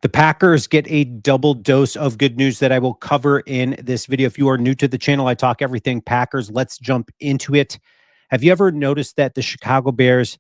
The Packers get a double dose of good news that I will cover in this video. If you are new to the channel, I talk everything Packers. Let's jump into it. Have you ever noticed that the Chicago Bears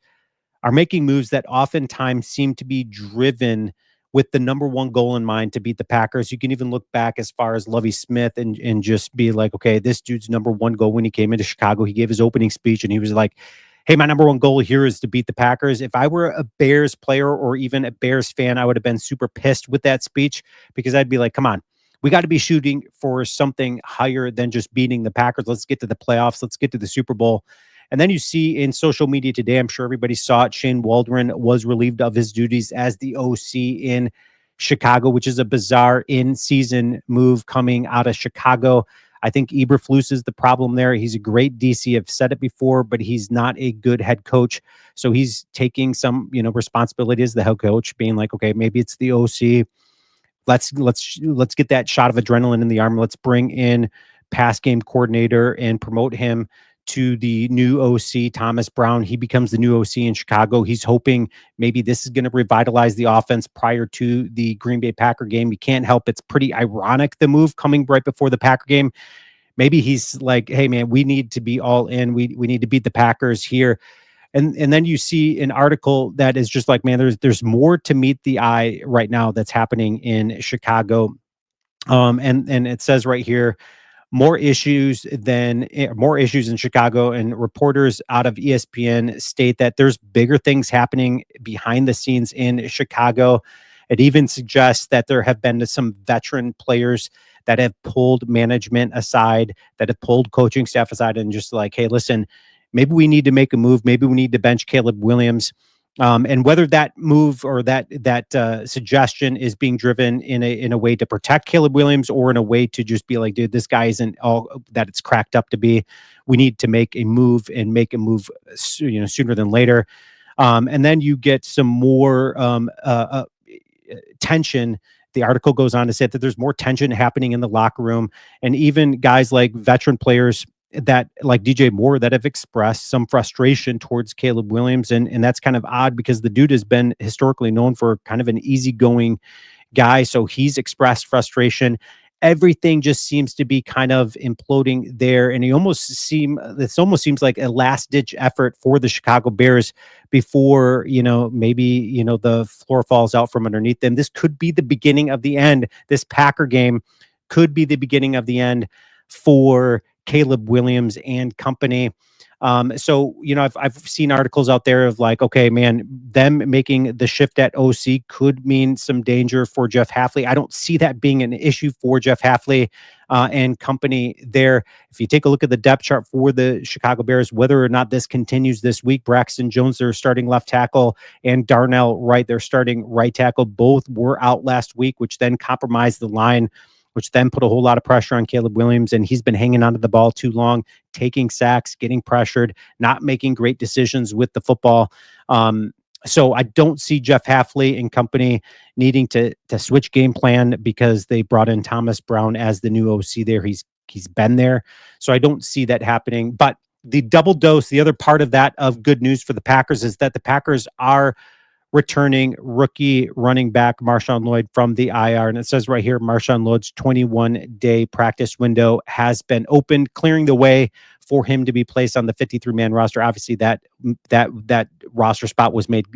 are making moves that oftentimes seem to be driven with the number one goal in mind to beat the Packers? You can even look back as far as Lovie Smith and just be like, okay, this dude's number one goal when he came into Chicago. He gave his opening speech and he was like, hey, my number one goal here is to beat the Packers. If I were a Bears player or even a Bears fan, I would have been super pissed with that speech because I'd be like, come on, we got to be shooting for something higher than just beating the Packers. Let's get to the playoffs. Let's get to the Super Bowl. And then you see in social media today, I'm sure everybody saw it, Shane Waldron was relieved of his duties as the OC in Chicago, which is a bizarre in-season move coming out of Chicago. I think Eberflus is the problem there. He's a great DC. I've said it before, but he's not a good head coach. So he's taking some, responsibility as the head coach, being like, okay, maybe it's the OC. Let's get that shot of adrenaline in the arm. Let's bring in pass game coordinator and promote him to the new OC, Thomas Brown. He becomes the new OC in Chicago. He's hoping maybe this is going to revitalize the offense prior to the Green Bay Packer game. You can't help. It's pretty ironic, the move coming right before the Packer game. Maybe he's like, hey, man, we need to be all in. We need to beat the Packers here. And then you see an article that is just like, man, there's more to meet the eye right now that's happening in Chicago. And it says right here, more issues in Chicago, and reporters out of ESPN state that there's bigger things happening behind the scenes in Chicago. It even suggests that there have been some veteran players that have pulled management aside, that have pulled coaching staff aside and just like, hey, listen, maybe we need to make a move. Maybe we need to bench Caleb Williams. And whether that move or that suggestion is being driven in a way to protect Caleb Williams or in a way to just be like, dude, this guy isn't all that it's cracked up to be. We need to make a move and make a move, sooner than later. And then you get some more tension. The article goes on to say that there's more tension happening in the locker room, and even guys like veteran players that like DJ Moore that have expressed some frustration towards Caleb Williams. And that's kind of odd because the dude has been historically known for kind of an easygoing guy. So he's expressed frustration. Everything just seems to be kind of imploding there. And this almost seems like a last ditch effort for the Chicago Bears before, maybe, the floor falls out from underneath them. This could be the beginning of the end. This Packer game could be the beginning of the end for Caleb Williams and company. So, I've seen articles out there of like, okay, man, them making the shift at OC could mean some danger for Jeff Hafley. I don't see that being an issue for Jeff Hafley and company there. If you take a look at the depth chart for the Chicago Bears, whether or not this continues this week, Braxton Jones, their starting left tackle, and Darnell Wright, their starting right tackle, both were out last week, which then compromised the line, which then put a whole lot of pressure on Caleb Williams. And he's been hanging onto the ball too long, taking sacks, getting pressured, not making great decisions with the football. So I don't see Jeff Hafley and company needing to switch game plan because they brought in Thomas Brown as the new OC there. He's been there. So I don't see that happening. But the double dose, the other part of that of good news for the Packers is that the Packers are returning rookie running back Marshawn Lloyd from the IR. And it says right here, Marshawn Lloyd's 21-day practice window has been opened, clearing the way for him to be placed on the 53-man roster. Obviously, that roster spot was made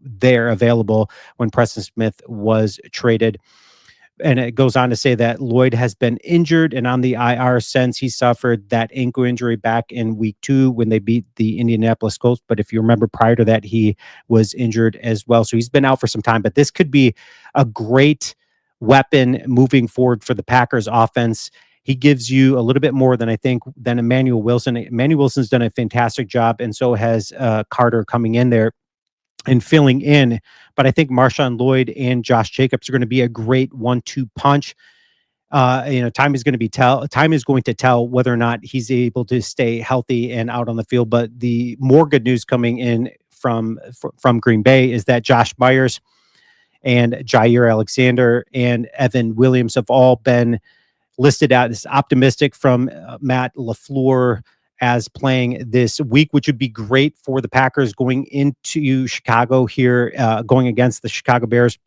there available when Preston Smith was traded. And it goes on to say that Lloyd has been injured and on the IR since he suffered that ankle injury back in week 2 when they beat the Indianapolis Colts. But if you remember, prior to that, he was injured as well. So he's been out for some time. But this could be a great weapon moving forward for the Packers offense. He gives you a little bit more than Emmanuel Wilson. Emmanuel Wilson's done a fantastic job, and so has Carter coming in there and filling in. But I think Marshawn Lloyd and Josh Jacobs are going to be a great 1-2 punch. Time is going to tell whether or not he's able to stay healthy and out on the field. But the more good news coming in from Green Bay is that Josh Myers and Jair Alexander and Evan Williams have all been listed as optimistic from Matt LaFleur as playing this week, which would be great for the Packers going into Chicago here, going against the Chicago Bears.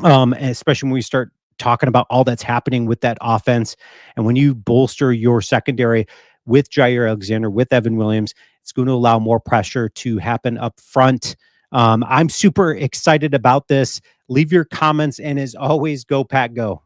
especially when we start talking about all that's happening with that offense. And when you bolster your secondary with Jair Alexander, with Evan Williams, it's going to allow more pressure to happen up front. I'm super excited about this. Leave your comments, and as always, go Pack Go.